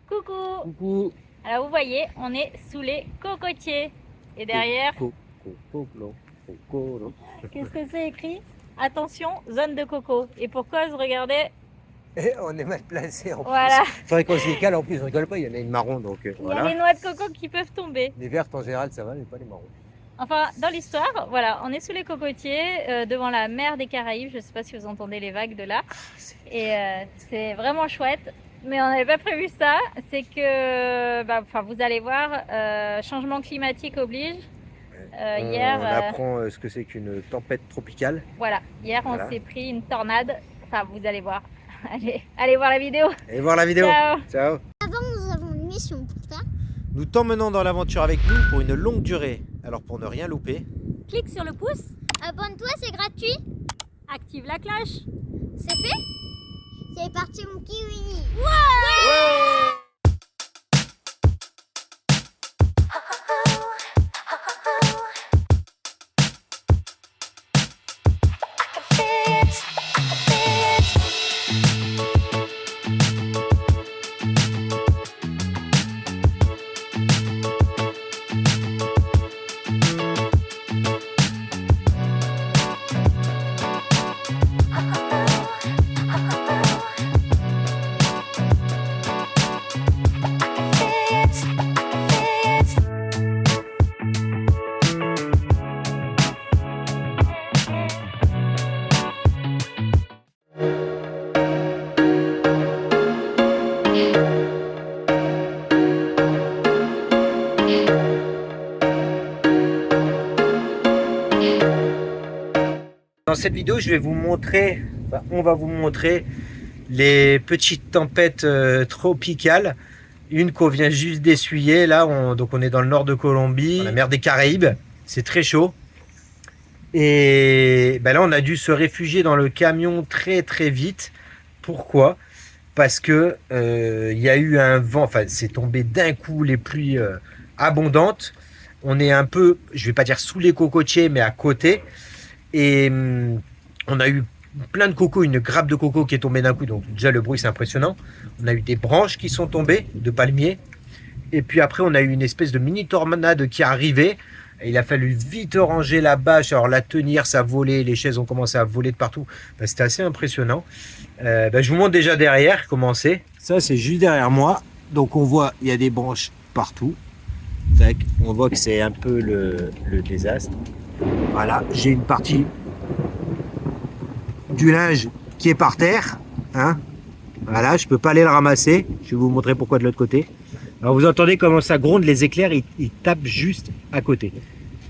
Coucou. Coucou. Alors vous voyez, on est sous les cocotiers. Et derrière, qu'est-ce que c'est écrit? Attention, zone de coco. Et pour cause, regardez. Et on est mal placé en Voilà. plus. Faudrait qu'on s'y cale en plus, on rigole pas, il y en a une marron donc Il y a voilà. les noix de coco qui peuvent tomber. Les vertes en général ça va, mais pas les marrons. Enfin, dans l'histoire, voilà, on est sous les cocotiers, devant la mer des Caraïbes. Je ne sais pas si vous entendez les vagues de là. Et c'est vraiment chouette. Mais on n'avait pas prévu ça. C'est que, vous allez voir, changement climatique oblige. Hier, on apprend ce que c'est qu'une tempête tropicale. Voilà, hier on s'est pris une tornade. Enfin, vous allez voir. Allez voir la vidéo. Allez voir la vidéo. Ciao. Ciao. Avant, nous avons une mission pour ça. Nous t'emmenons dans l'aventure avec nous pour une longue durée. Alors pour ne rien louper, Clique sur le pouce, Abonne-toi, c'est gratuit. active la cloche. C'est fait. C'est parti, mon kiwi. dans cette vidéo, je vais vous montrer, on va vous montrer les petites tempêtes tropicales. Une qu'on vient juste d'essuyer, là, donc on est dans le nord de Colombie, dans la mer des Caraïbes, c'est très chaud. Et là, on a dû se réfugier dans le camion très très vite. Pourquoi? Parce que il y a eu un vent, enfin c'est tombé d'un coup, les pluies abondantes. On est un peu, je vais pas dire sous les cocotiers, mais à côté. Et on a eu plein de cocos, une grappe de coco qui est tombée d'un coup, donc déjà le bruit c'est impressionnant. On a eu des branches qui sont tombées de palmiers, et puis après on a eu une espèce de mini tornade qui est arrivée. Et il a fallu vite ranger la bâche, alors la tenir, ça volait, les chaises ont commencé à voler de partout. C'était assez impressionnant. Je vous montre déjà derrière comment c'est. Ça c'est juste derrière moi, donc on voit il y a des branches partout. Tac, on voit que c'est un peu le désastre. Voilà, j'ai une partie du linge qui est par terre. Hein. Voilà, je peux pas aller le ramasser. Je vais vous montrer pourquoi de l'autre côté. Alors vous entendez comment ça gronde, les éclairs, ils tapent juste à côté.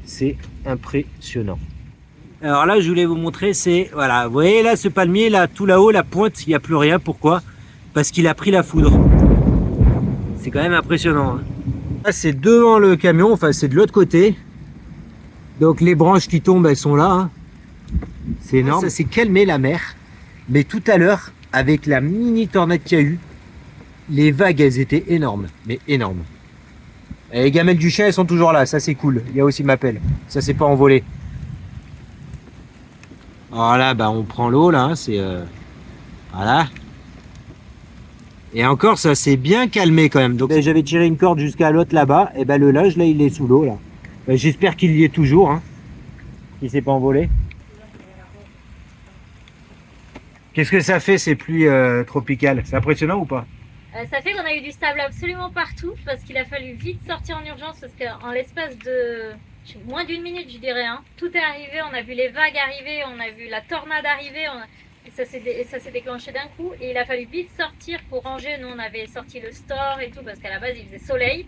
C'est impressionnant. Alors là, je voulais vous montrer, c'est, voilà, vous voyez là, ce palmier, là, tout là-haut, la pointe, il n'y a plus rien. Pourquoi? Parce qu'il a pris la foudre. C'est quand même impressionnant. Hein. Là, c'est devant le camion, enfin, c'est de l'autre côté. Donc les branches qui tombent, elles sont là. Hein. C'est énorme. Ça s'est calmé la mer. Mais tout à l'heure, avec la mini tornade qu'il y a eu, les vagues, elles étaient énormes. Mais énormes. Et les gamelles du chien, elles sont toujours là. Ça, c'est cool. Il y a aussi ma pelle. Ça, c'est pas envolé. Voilà, on prend l'eau là. C'est voilà. Et encore, ça s'est bien calmé quand même. Donc j'avais tiré une corde jusqu'à l'autre là-bas. Et le linge, là, il est sous l'eau là. J'espère qu'il y est toujours, hein, qu'il s'est pas envolé. Qu'est-ce que ça fait ces pluies tropicales? C'est impressionnant ou pas? Ça fait qu'on a eu du sable absolument partout parce qu'il a fallu vite sortir en urgence parce qu'en l'espace de moins d'une minute, je dirais, hein, tout est arrivé. On a vu les vagues arriver, on a vu la tornade arriver, et ça s'est déclenché d'un coup et il a fallu vite sortir pour ranger. Nous, on avait sorti le store et tout parce qu'à la base, il faisait soleil.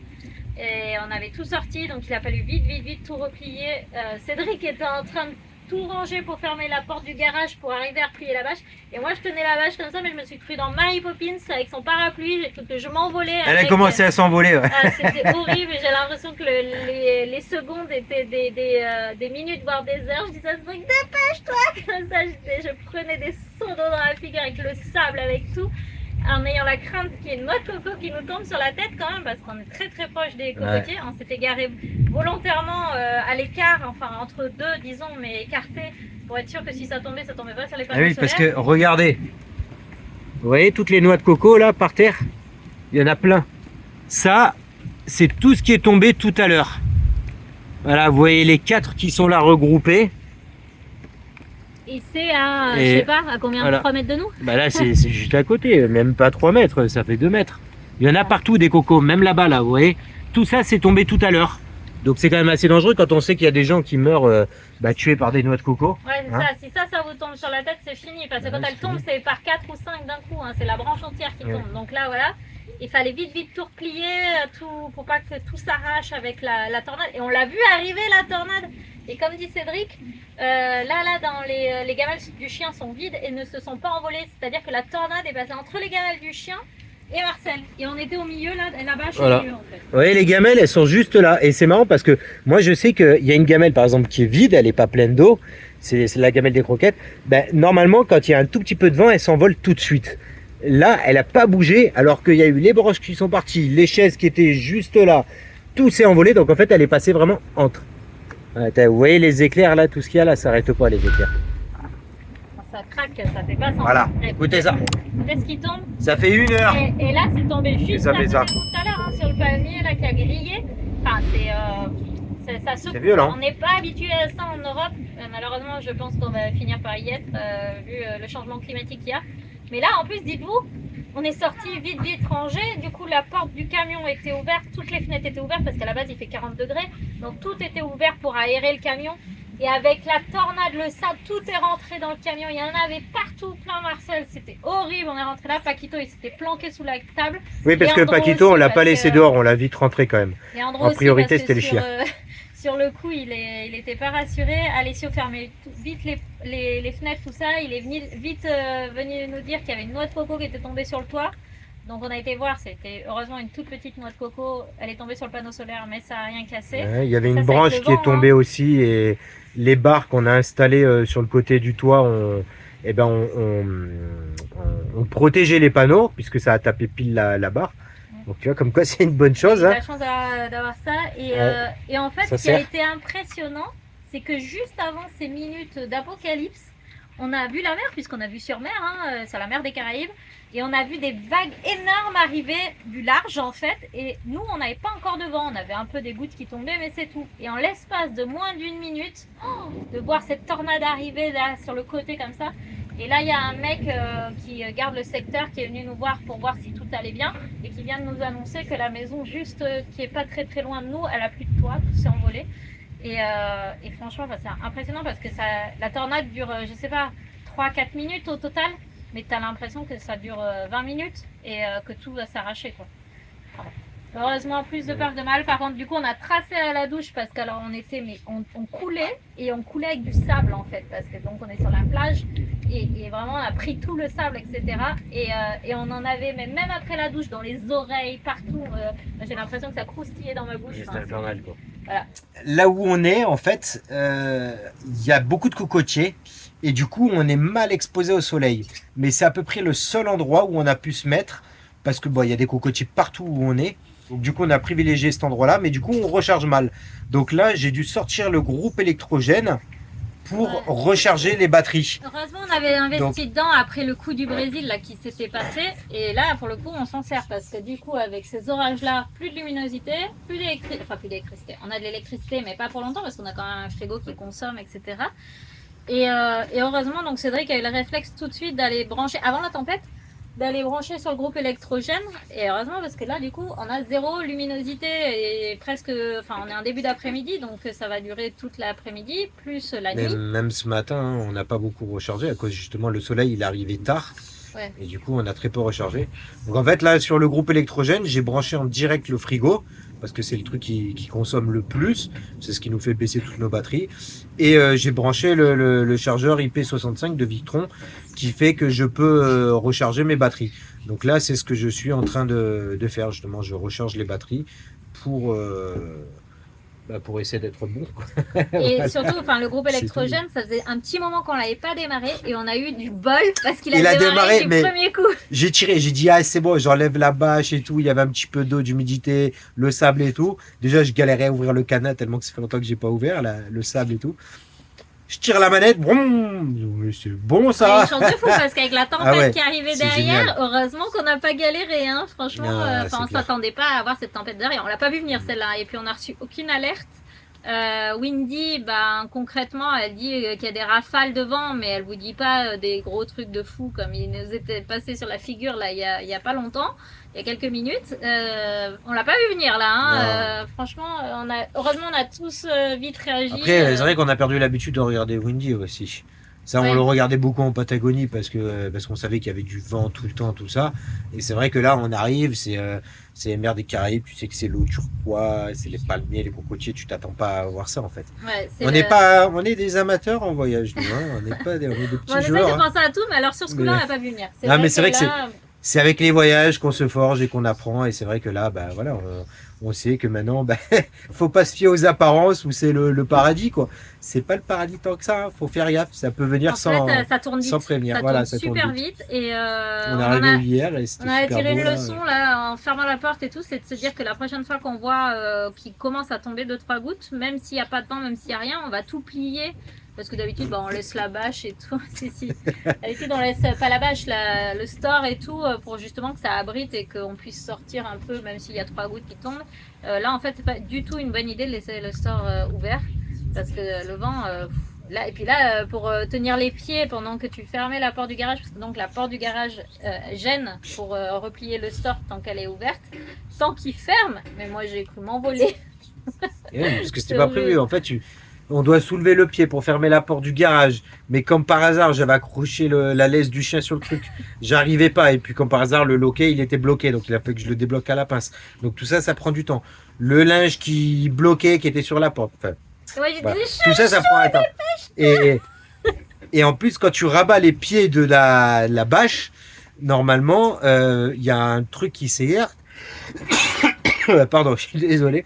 Et on avait tout sorti, donc il a fallu vite tout replier. Cédric était en train de tout ranger pour fermer la porte du garage pour arriver à replier la bâche. Et moi je tenais la bâche comme ça, mais je me suis crue dans Mary Poppins avec son parapluie. J'ai cru que je m'envolais. Elle a commencé à s'envoler. Ouais. C'était horrible. J'ai l'impression que les secondes étaient des minutes, voire des heures. Je disais à Cédric, dépêche-toi. Comme ça, je prenais des seaux d'eau dans la figure avec le sable, avec tout. En ayant la crainte qu'il y ait une noix de coco qui nous tombe sur la tête quand même, parce qu'on est très proche des cocotiers. Ouais. On s'était garé volontairement à l'écart, enfin entre deux disons, mais écarté, pour être sûr que si ça tombait pas sur les panneaux solaires. Parce que regardez, vous voyez toutes les noix de coco là par terre, il y en a plein. Ça, c'est tout ce qui est tombé tout à l'heure. Voilà, vous voyez les 4 qui sont là regroupés. Et c'est à, Et je sais pas, à combien, voilà. 3 mètres de nous? Bah là, c'est juste à côté, même pas 3 mètres, ça fait 2 mètres. Il y en a partout des cocos, même là-bas, là, vous voyez. Tout ça, c'est tombé tout à l'heure. Donc c'est quand même assez dangereux quand on sait qu'il y a des gens qui meurent tués par des noix de coco. Ouais, c'est Hein? ça. Si ça vous tombe sur la tête, c'est fini. Parce que Ouais, quand elle c'est tombe, fini. c'est par 4 ou 5 d'un coup. Hein. C'est la branche entière qui Ouais. tombe. Donc là, voilà. Il fallait vite tout replier tout, pour pas que tout s'arrache avec la tornade. Et on l'a vu arriver, la tornade. Et comme dit Cédric, là, dans les gamelles du chien sont vides et ne se sont pas envolées. C'est-à-dire que la tornade est passée entre les gamelles du chien et Marcel. Et on était au milieu, là-bas, chez Voilà. eux, en fait. Vous voyez, les gamelles, elles sont juste là. Et c'est marrant parce que moi, je sais qu'il y a une gamelle, par exemple, qui est vide, elle n'est pas pleine d'eau. C'est la gamelle des croquettes. Ben, normalement, quand il y a un tout petit peu de vent, elle s'envole tout de suite. Là, elle n'a pas bougé, alors qu'il y a eu les branches qui sont parties, les chaises qui étaient juste là. Tout s'est envolé, donc en fait, elle est passée vraiment entre. Vous voyez les éclairs là, tout ce qu'il y a là, ça n'arrête pas les éclairs. Quand ça craque, ça fait pas sans. Voilà, Et écoutez ça. écoutez ce qui tombe. Ça fait 1 heure. Et là, c'est tombé juste ça fait ça. tout à l'heure hein, sur le palmier là, qui a grillé. Enfin, ça secoue. C'est violent. On n'est pas habitué à ça en Europe. Malheureusement, je pense qu'on va finir par y être, vu le changement climatique qu'il y a. Mais là, en plus, dites-vous, on est sorti vite rangé. Du coup, la porte du camion était ouverte, toutes les fenêtres étaient ouvertes parce qu'à la base, il fait 40 degrés. Donc, tout était ouvert pour aérer le camion. Et avec la tornade, le sable, tout est rentré dans le camion. Il y en avait partout plein, Marcel. C'était horrible. On est rentré là. Paquito, il s'était planqué sous la table. Oui, parce Et que Andro Paquito, aussi, on l'a pas parce laissé que- dehors, on l'a vite rentré quand même. Et Andro En aussi, priorité, parce que c'était les chiens. sur le coup, il était pas rassuré. Alessio fermait vite les fenêtres, tout ça. Il est vite venu nous dire qu'il y avait une noix de coco qui était tombée sur le toit. Donc on a été voir, c'était heureusement une toute petite noix de coco. Elle est tombée sur le panneau solaire, mais ça n'a rien cassé. Ouais, il y avait Ça, une c'est avec branche le qui vent, est tombée aussi et les barres qu'on a installées sur le côté du toit, on protégeait les panneaux puisque ça a tapé pile la barre. Donc tu vois, comme quoi c'est une bonne chose. J'ai eu Hein. la chance d'avoir ça. Ouais. Et en fait, Ça ce qui a sert. été impressionnant, c'est que juste avant ces minutes d'apocalypse, on a vu la mer, puisqu'on a vu sur mer, hein, sur la mer des Caraïbes, et on a vu des vagues énormes arriver du large en fait. Et nous, on n'avait pas encore de vent, on avait un peu des gouttes qui tombaient, mais c'est tout. Et en l'espace de moins d'1 minute, de voir cette tornade arriver là sur le côté comme ça. Et là, il y a un mec qui garde le secteur qui est venu nous voir pour voir si tout allait bien et qui vient de nous annoncer que la maison juste qui est pas très loin de nous, elle a plus de toit, tout s'est envolé. Et franchement, bah, c'est impressionnant parce que la tornade dure, je sais pas, 3-4 minutes au total, mais tu as l'impression que ça dure 20 minutes et que tout va s'arracher, quoi. Voilà. Heureusement, plus de peur que de mal. Par contre, du coup, on a tracé à la douche parce qu'alors on coulait et on coulait avec du sable en fait, parce que donc on est sur la plage et vraiment on a pris tout le sable, etc. Et on en avait même après la douche dans les oreilles, partout. J'ai l'impression que ça croustillait dans ma bouche. C'est Enfin, infernal quoi. Voilà. Là où on est, en fait, il y a beaucoup de cocotiers et du coup, on est mal exposé au soleil. Mais c'est à peu près le seul endroit où on a pu se mettre parce que bon, il y a des cocotiers partout où on est. Donc du coup, on a privilégié cet endroit-là, mais du coup, on recharge mal. Donc là, j'ai dû sortir le groupe électrogène pour Ouais. recharger les batteries. Heureusement, on avait investi dedans après le coup du Brésil là, qui s'était passé. Et là, pour le coup, on s'en sert parce que du coup, avec ces orages-là, plus de luminosité, plus d'électricité. On a de l'électricité, mais pas pour longtemps parce qu'on a quand même un frigo qui consomme, etc. Et heureusement, donc Cédric a eu le réflexe tout de suite d'aller brancher, avant la tempête, d'aller brancher sur le groupe électrogène. Et heureusement, parce que là, du coup, on a 0 luminosité et presque. Enfin, on est en début d'après-midi, donc ça va durer toute l'après-midi, plus la nuit. Même ce matin, hein, on n'a pas beaucoup rechargé à cause justement le soleil il est arrivé tard. Ouais. Et du coup, on a très peu rechargé. Donc en fait, là, sur le groupe électrogène, j'ai branché en direct le frigo parce que c'est le truc qui consomme le plus. C'est ce qui nous fait baisser toutes nos batteries. Et j'ai branché le chargeur IP65 de Victron qui fait que je peux recharger mes batteries. Donc là, c'est ce que je suis en train de faire justement. Je recharge les batteries pour essayer d'être bon, quoi. Et Voilà. surtout, enfin, le groupe C'est électrogène, ça faisait un petit moment qu'on l'avait pas démarré et on a eu du bol parce qu'il Il a a démarré démarré, du mais- premier coup. J'ai tiré, j'ai dit ah c'est bon, j'enlève la bâche et tout, il y avait un petit peu d'eau, d'humidité, le sable et tout. Déjà je galérais à ouvrir le canard tellement que ça fait longtemps que j'ai pas ouvert le sable et tout. je tire la manette, vroom, mais c'est bon Et ça. une chance de fou parce qu'avec la tempête Ah ouais, qui arrivait c'est derrière, génial. heureusement qu'on n'a pas galéré. Hein. Franchement, Ah, on c'est clair. s'attendait pas à avoir cette tempête derrière. On l'a pas vu venir celle-là. Et puis on n'a reçu aucune alerte. Windy, ben, concrètement, elle dit qu'il y a des rafales de vent, mais elle vous dit pas des gros trucs de fou comme il nous était passé sur la figure là il y a pas longtemps, il y a quelques minutes. On l'a pas vu venir là. Hein. Franchement, heureusement on a tous vite réagi. Après, c'est vrai qu'on a perdu l'habitude de regarder Windy aussi. Ça, on Ouais. le regardait beaucoup en Patagonie parce qu'on savait qu'il y avait du vent tout le temps, tout ça. Et c'est vrai que là, on arrive, c'est les mers des Caraïbes, tu sais que c'est l'eau turquoise, c'est les palmiers, les cocotiers, tu t'attends pas à voir ça en fait. Ouais, On est des amateurs en voyage, nous, hein. On n'est pas des petits on essaie joueurs. de hein. penser à tout, mais alors sur ce coup-là, Mais- on l'a pas vu venir. Ah, mais c'est vrai que là, C'est avec les voyages qu'on se forge et qu'on apprend. Et c'est vrai que là, bah voilà, on sait que maintenant, bah, faut pas se fier aux apparences où c'est le paradis, quoi. C'est pas le paradis tant que ça. Hein. Faut faire gaffe. Ça peut venir en sans. fait, ça tourne vite. sans prévenir. Ça Voilà, tourne ça tourne super vite. vite. Et On est en arrivé a- hier et c'était on a super tiré beau, une là. leçon là en fermant la porte et tout, c'est de se dire que la prochaine fois qu'on voit qu'il commence à tomber 2-3 gouttes, même s'il n'y a pas de temps, même s'il n'y a rien, on va tout plier. Parce que d'habitude, bah, on laisse la bâche et tout. si. D'habitude, on laisse pas la bâche, le store et tout, pour justement que ça abrite et qu'on puisse sortir un peu, même s'il y a 3 gouttes qui tombent. Là, en fait, c'est pas du tout une bonne idée de laisser le store ouvert. Parce que le vent. Là, et puis là, pour tenir les pieds pendant que tu fermais la porte du garage, parce que donc la porte du garage gêne pour replier le store tant qu'elle est ouverte. Tant qu'il ferme, mais moi j'ai cru m'envoler. Et oui, parce que c'était C'est pas horrible. prévu. En fait, on doit soulever le pied pour fermer la porte du garage. Mais comme par hasard, j'avais accroché la laisse du chien sur le truc. J'arrivais pas. Et puis, comme par hasard, le loquet, il était bloqué. Donc, il a fallu que je le débloque à la pince. Donc, tout ça, ça prend du temps. Le linge qui bloquait, qui était sur la porte. Enfin, Ouais, j'ai voilà. dit, Tout ça, ça prend un temps. Et en plus, quand tu rabats les pieds de la bâche, normalement, il y a un truc qui s'écarte. Pardon, je suis désolé.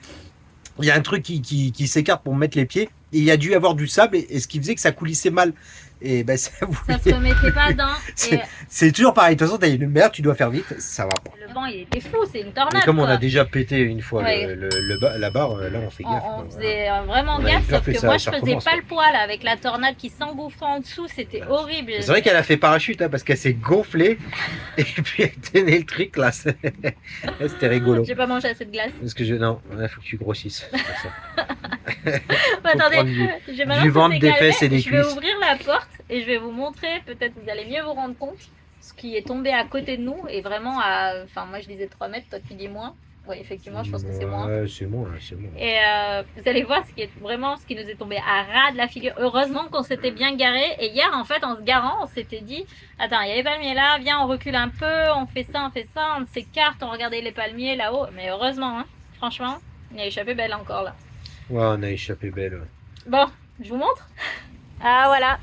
Il y a un truc qui s'écarte pour mettre les pieds. Et il y a dû avoir du sable, et ce qui faisait que ça coulissait mal. Et ben, ça ça voulait- se mettait pas dedans. Et c'est toujours pareil. De toute façon, t'as une mer, tu dois faire vite, ça va pas. le vent, il était fou, c'est une Mais tornade. comme on quoi. a déjà pété une fois Ouais. la barre, là, on fait gaffe. On quoi, faisait vraiment On avait gaffe, peur sauf que que ça- moi je ça faisais recommence, pas quoi. le poids là, avec la tornade qui s'engouffrait en dessous, c'était horrible. C'est vrai qu'elle a fait parachute, hein, parce qu'elle s'est gonflée, et puis elle tenait le truc, là. C'était rigolo. J'ai pas mangé assez de glace. Parce que non, il faut que tu grossisses. c'est pour ça. Attendez, prendre du- j'ai maintenant du que ventre, c'est des calmé, fesses et des je vais cuisses. ouvrir la porte et je vais vous montrer, peut-être vous allez mieux vous rendre compte, ce qui est tombé à côté de nous et vraiment à, enfin moi je disais 3 mètres, toi tu dis moins. Oui, effectivement, je pense que c'est moins. Ouais, c'est moins, c'est moins. Et vous allez voir ce qui est vraiment ce qui nous est tombé à ras de la figure. Heureusement qu'on s'était bien garé. Et hier, en fait, en se garant, on s'était dit attends, il y a les palmiers là, viens, on recule un peu, on fait ça, on s'écarte, on regardait les palmiers là-haut. Mais heureusement, hein, franchement, il a échappé belle encore là. Ouais, on a échappé belle. Ouais. Bon, je vous montre. Ah voilà.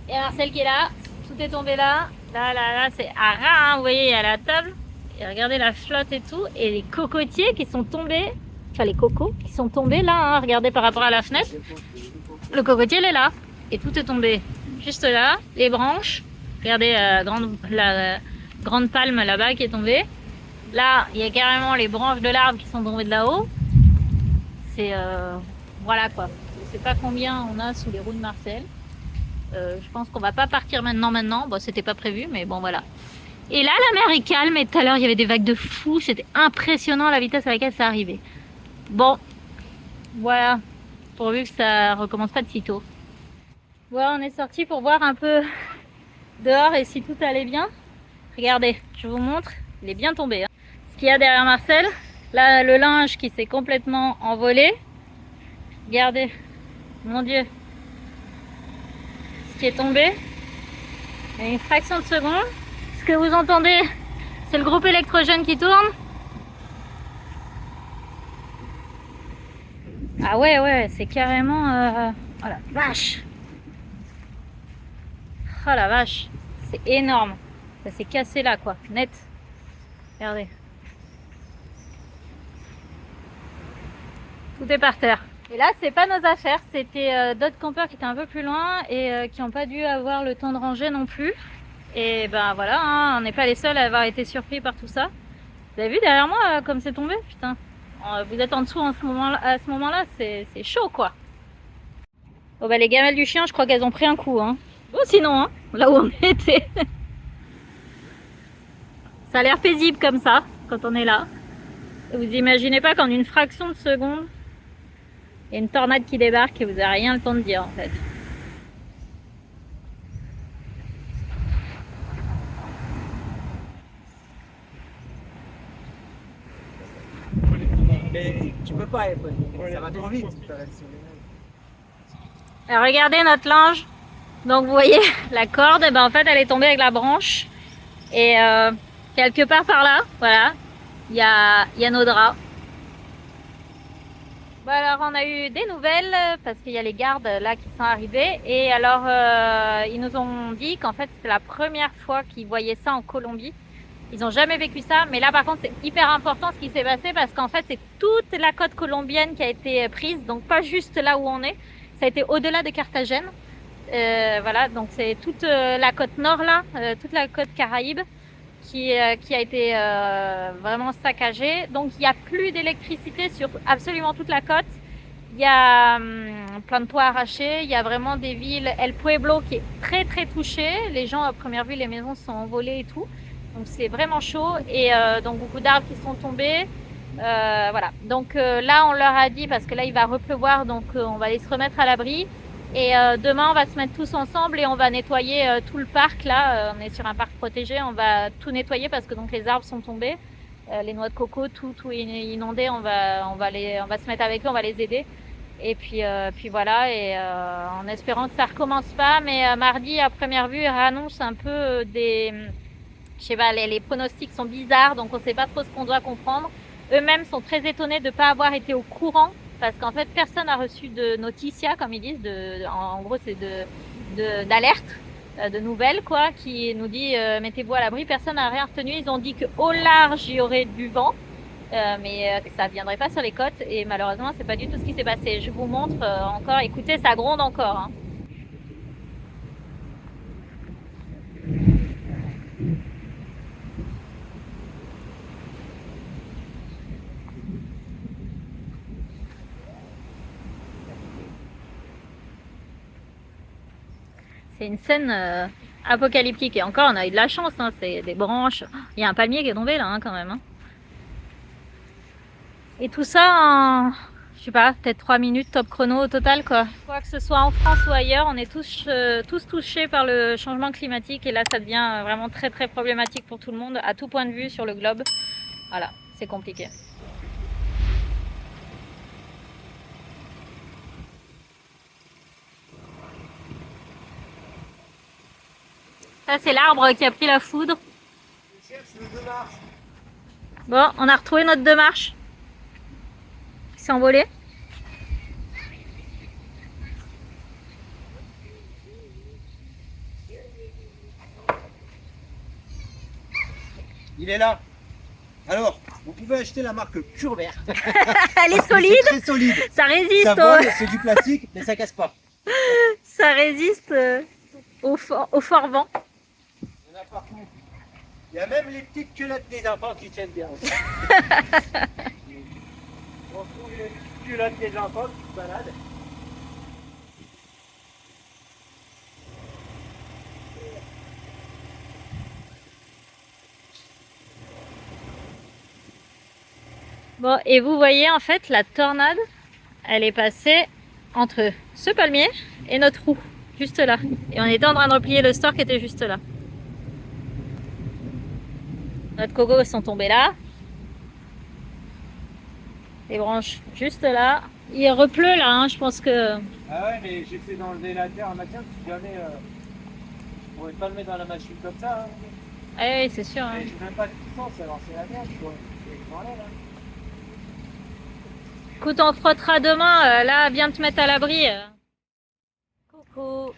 Et Marcel qui est là, tout est tombé là. Là, c'est à ras, hein, vous voyez, il y a la table. Et regardez la flotte et tout. Et les cocotiers qui sont tombés. Enfin, les cocos qui sont tombés là. Hein, regardez par rapport à la fenêtre. Le cocotier, il est là. Et tout est tombé juste là. Les branches. Regardez la grande palme là-bas qui est tombée. Là, il y a carrément les branches de l'arbre qui sont tombées de là-haut. C'est... voilà quoi. Je sais pas combien on a sous les roues de Marcel. Je pense qu'on va pas partir maintenant. Bon, c'était pas prévu, mais bon, voilà. Et là, la mer est calme. Et tout à l'heure, il y avait des vagues de fou. C'était impressionnant la vitesse à laquelle ça arrivait. Bon, voilà. Pourvu que ça recommence pas de sitôt. Voilà, on est sorti pour voir un peu dehors et si tout allait bien. Regardez, je vous montre. Il est bien tombé. Hein. Ce qu'il y a derrière Marcel. Là, le linge qui s'est complètement envolé. Regardez. Mon Dieu. Ce qui est tombé. Il y a une fraction de seconde. Ce que vous entendez, c'est le groupe électrogène qui tourne. Ah ouais, c'est carrément... Oh la vache. Oh la vache. C'est énorme. Ça s'est cassé là, quoi. Net. Regardez. Tout est par terre. Et là, c'est pas nos affaires. C'était d'autres campeurs qui étaient un peu plus loin et qui n'ont pas dû avoir le temps de ranger non plus. Et ben voilà, hein, on n'est pas les seuls à avoir été surpris par tout ça. Vous avez vu derrière moi comme c'est tombé? Putain. Vous êtes en dessous à ce moment-là, c'est chaud quoi. Oh bah les gamelles du chien, je crois qu'elles ont pris un coup. Hein. Bon sinon, hein, là où on était. Ça a l'air paisible comme ça, quand on est là. Vous imaginez pas qu'en une fraction de seconde, il y a une tornade qui débarque et vous n'avez rien le temps de dire en fait. Mais tu peux pas, ça va trop vite. Alors regardez notre linge. Donc vous voyez la corde, et ben en fait elle est tombée avec la branche. Et quelque part par là, voilà, il y a nos draps. Bon alors on a eu des nouvelles parce qu'il y a les gardes là qui sont arrivés. Et alors ils nous ont dit qu'en fait c'était la première fois qu'ils voyaient ça en Colombie. Ils n'ont jamais vécu ça, mais là par contre c'est hyper important ce qui s'est passé parce qu'en fait c'est toute la côte colombienne qui a été prise, donc pas juste là où on est, ça a été au-delà de Carthagène. Voilà, donc c'est toute la côte nord là, toute la côte Caraïbe qui a été vraiment saccagée. Donc il n'y a plus d'électricité sur absolument toute la côte. Il y a plein de toits arrachés, il y a vraiment des villes, El Pueblo qui est très très touché. Les gens à première vue, les maisons sont envolées et tout. Donc c'est vraiment chaud et donc beaucoup d'arbres qui sont tombés. Voilà, donc là on leur a dit, parce que là il va repleuvoir, donc on va aller se remettre à l'abri. Et demain on va se mettre tous ensemble et on va nettoyer tout le parc là. On est sur un parc protégé, on va tout nettoyer parce que donc les arbres sont tombés. Les noix de coco, tout est inondé, on va se mettre avec eux, on va les aider. Et puis voilà, et en espérant que ça recommence pas. Mais mardi à première vue ils annoncent un peu je sais pas, les pronostics sont bizarres, donc on sait pas trop ce qu'on doit comprendre. Eux-mêmes sont très étonnés de ne pas avoir été au courant, parce qu'en fait personne n'a reçu de noticia, comme ils disent, en gros c'est d'alerte, de nouvelles quoi, qui nous dit mettez-vous à l'abri. Personne n'a rien retenu. Ils ont dit qu'au large il y aurait du vent, mais que ça viendrait pas sur les côtes, et malheureusement c'est pas du tout ce qui s'est passé. Je vous montre encore, écoutez, ça gronde encore. Hein. C'est une scène apocalyptique. Et encore, on a eu de la chance. Hein. C'est des branches. Il y a un palmier qui est tombé là, hein, quand même. Hein. Et tout ça en, je sais pas, peut-être 3 minutes top chrono au total, quoi. Quoi que ce soit en France ou ailleurs, on est tous touchés par le changement climatique. Et là, ça devient vraiment très très problématique pour tout le monde, à tout point de vue sur le globe. Voilà, c'est compliqué. Ça, c'est l'arbre qui a pris la foudre. Bon, on a retrouvé notre 2 marches. Qui s'est envolé. Il est là. Alors, vous pouvez acheter la marque Curber. Elle est solide. C'est très solide. Ça résiste. Ça vole, c'est du plastique, mais ça casse pas. Ça résiste au fort vent. Il y en a partout. Il y a même les petites culottes des enfants qui tiennent bien. On trouve les petites culottes des enfants qui se baladent. Bon, et vous voyez en fait la tornade, elle est passée entre ce palmier et notre roue, juste là. Et on était en train de replier le store qui était juste là. Notre cocos sont tombés là. Les branches juste là. Il repleut là, hein, je pense que... Ah ouais, mais j'essaie d'enlever la terre un matin, si jamais... je pourrais pas le mettre dans la machine comme ça. Hein. Ah oui, c'est sûr. Hein. Je n'ai même pas de puissance, alors c'est la merde, je m'enlève. Hein. Écoute, on frottera demain. Là, viens te mettre à l'abri. Coucou.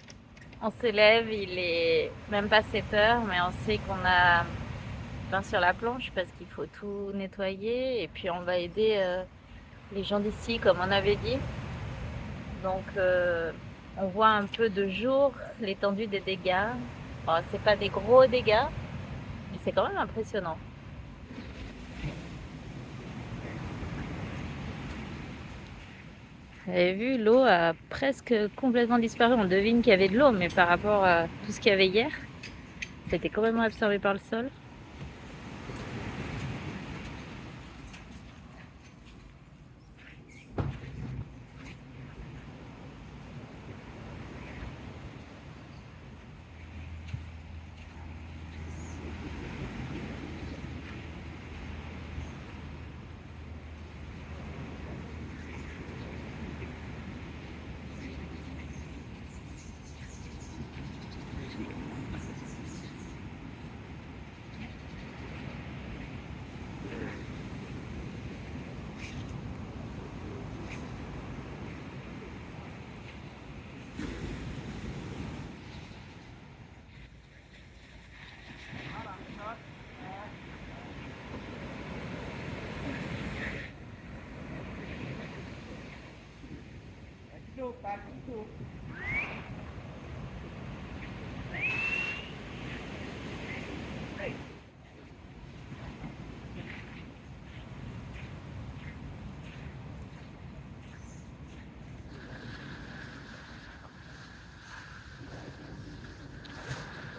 On s'élève, il est même pas 7 heures, mais on sait qu'on a pain sur la planche parce qu'il faut tout nettoyer. Et puis on va aider les gens d'ici, comme on avait dit. Donc on voit un peu de jour l'étendue des dégâts. Bon, c'est pas des gros dégâts, mais c'est quand même impressionnant. Vous avez vu, l'eau a presque complètement disparu. On devine qu'il y avait de l'eau, mais par rapport à tout ce qu'il y avait hier, c'était complètement absorbé par le sol.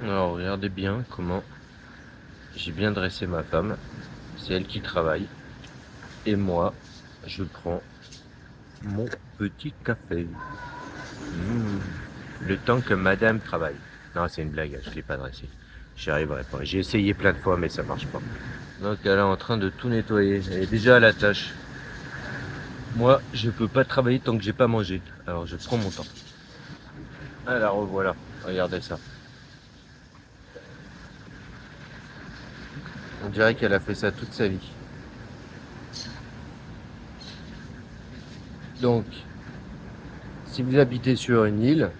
Alors regardez bien comment j'ai bien dressé ma femme. C'est elle qui travaille. Et moi, je prends mon petit café. Le temps que madame travaille. Non, c'est une blague, je ne l'ai pas dressé. J'y arriverai pas. J'ai essayé plein de fois, mais ça marche pas. Donc elle est en train de tout nettoyer. Elle est déjà à la tâche. Moi, je peux pas travailler tant que j'ai pas mangé. Alors je prends mon temps. Ah, la revoilà. Regardez ça. On dirait qu'elle a fait ça toute sa vie. Donc, si vous habitez sur une île,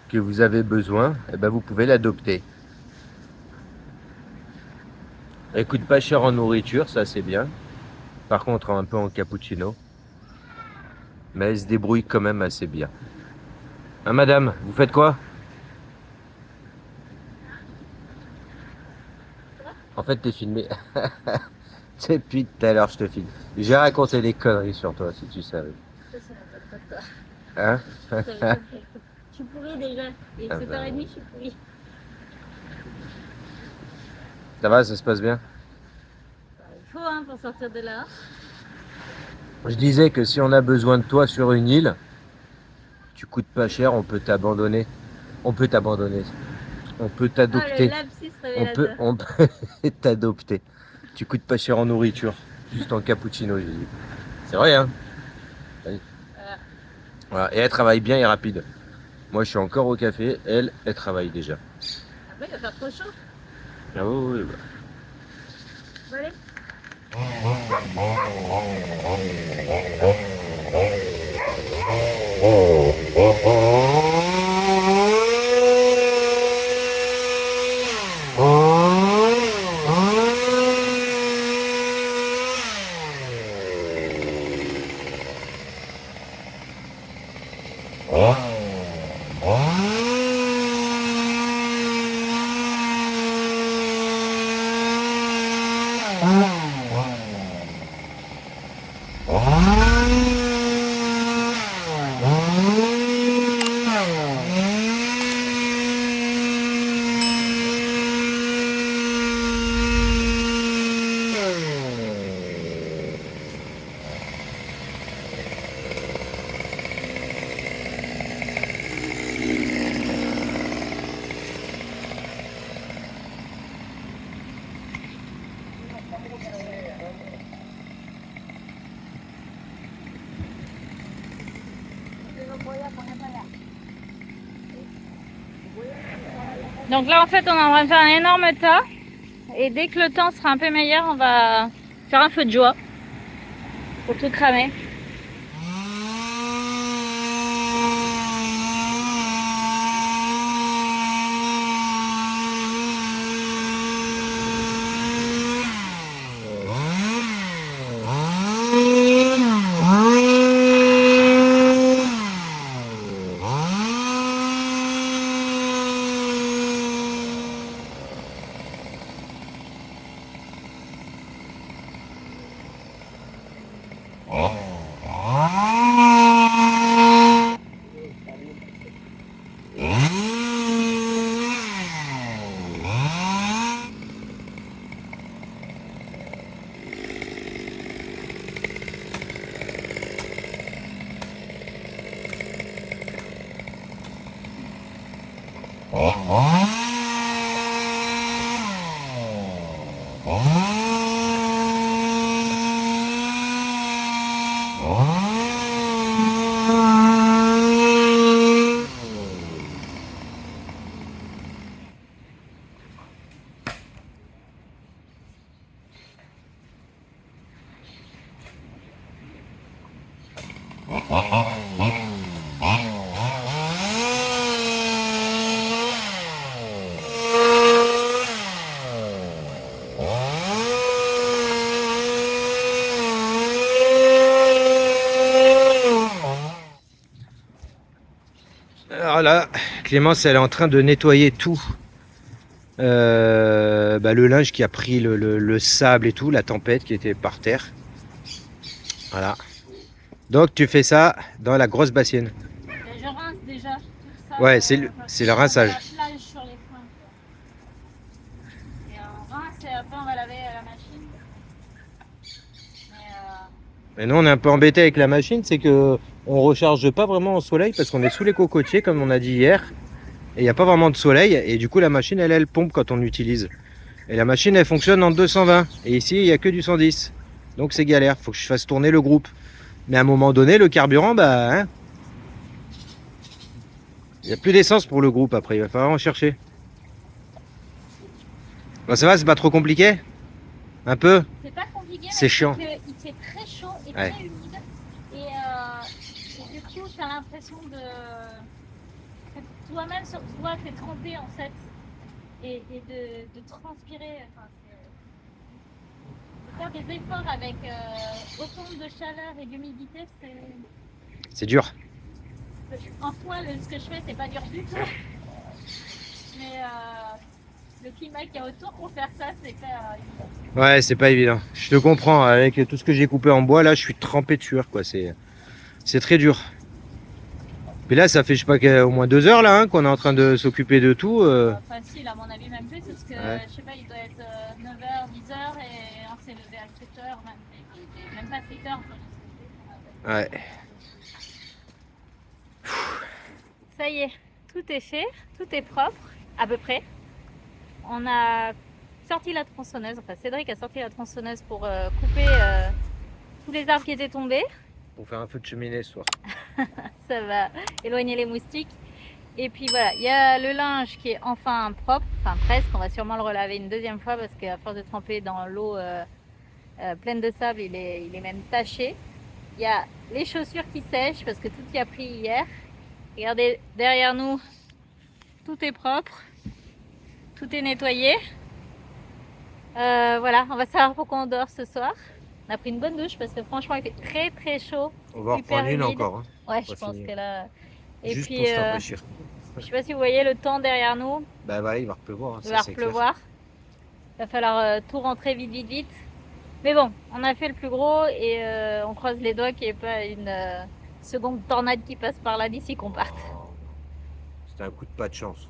que vous avez besoin, eh ben vous pouvez l'adopter. Elle coûte pas cher en nourriture, ça c'est bien. Par contre, un peu en cappuccino. Mais elle se débrouille quand même assez bien. Hein, madame, vous faites quoi? En fait, t'es filmé. Depuis tout à l'heure, je te filme. J'ai raconté des conneries sur toi, si tu savais. Ça m'appelle pas de toi. Hein? Je suis pourrie déjà. Et Ah 7h30, je suis pourrie. Ça va, ça se passe bien? Il faut hein, pour sortir de là. Je disais que si on a besoin de toi sur une île, tu coûtes pas cher, on peut t'abandonner. On peut t'abandonner. On peut Ah, le t'adopter. lapsus On peut, révélateur. on peut t'adopter. Tu coûtes pas cher en nourriture, juste en cappuccino, j'ai dit. C'est vrai, hein? Oui. Voilà. Et elle travaille bien et rapide. Moi, je suis encore au café. Elle travaille déjà. Après, il va faire trop chaud. Ah oui, oui. Bon, allez. Donc là, en fait, on est en train de faire un énorme tas. Et dès que le temps sera un peu meilleur, on va faire un feu de joie pour tout cramer. Alors là, Clémence, elle est en train de nettoyer tout. Le linge qui a pris le sable et tout, la tempête qui était par terre. Voilà. Donc tu fais ça dans la grosse bassienne. Et je rince déjà tout ça. Ouais, c'est le rinçage. La plage sur les coins. Et on rince et après on va laver à la machine. Mais nous on est un peu embêté avec la machine, c'est que on recharge pas vraiment au soleil parce qu'on est sous les cocotiers comme on a dit hier. Et il n'y a pas vraiment de soleil et du coup la machine elle pompe quand on l'utilise. Et la machine elle fonctionne en 220 et ici il n'y a que du 110. Donc c'est galère, faut que je fasse tourner le groupe. Mais à un moment donné le carburant il n'y a plus d'essence pour le groupe après, il va falloir en chercher. Bon, ça va, c'est pas trop compliqué? Un peu? c'est pas compliqué, C'est mais chiant. Il fait très chaud et Ouais. très humide. Et du coup, tu as l'impression que toi-même sur toi, tu es trempé en fait. Et de transpirer. Enfin, faire des efforts avec autant de chaleur et d'humidité, C'est dur. en soi, ce que je fais, c'est pas dur du tout. Mais le climat qu'il y a autour pour faire ça, c'est pas évident. Ouais, c'est pas évident. Je te comprends, avec tout ce que j'ai coupé en bois, là, je suis trempé de sueur, quoi. C'est très dur. Puis là, ça fait, je sais pas, au moins 2 heures, là, qu'on est en train de s'occuper de tout. Facile, à mon avis, même plus, parce que Ouais. je sais pas, il doit être 9h, 10h et on s'est levé à 7h, même pas 7h. Ouais. Ça y est, tout est fait, tout est propre, à peu près. On a sorti la tronçonneuse, enfin Cédric a sorti la tronçonneuse pour couper tous les arbres qui étaient tombés. Pour faire un feu de cheminée ce soir. Ça va éloigner les moustiques. Et puis voilà, il y a le linge qui est enfin propre, enfin presque. On va sûrement le relaver une deuxième fois parce qu'à force de tremper dans l'eau pleine de sable, il est même taché. Il y a les chaussures qui sèchent parce que tout y a pris hier. Regardez derrière nous, tout est propre, tout est nettoyé. Voilà, on va savoir pourquoi on dort ce soir. On a pris une bonne douche parce que franchement il fait très très chaud. On va en Hyper reprendre une humide. encore. Hein. Ouais, On je va pense finir. que là. Et Juste puis, pour se rafraîchir. je sais pas si vous voyez le temps derrière nous, Bah voilà, il va repleuvoir. Hein, il ça, va c'est clair. pleuvoir. Il va falloir tout rentrer vite, vite, vite. Mais bon, on a fait le plus gros et on croise les doigts qu'il n'y ait pas une seconde tornade qui passe par là d'ici qu'on parte. C'était un coup de pas de chance.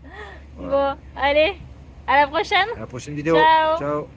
Bon, allez, à la prochaine. À la prochaine vidéo. Ciao. Ciao.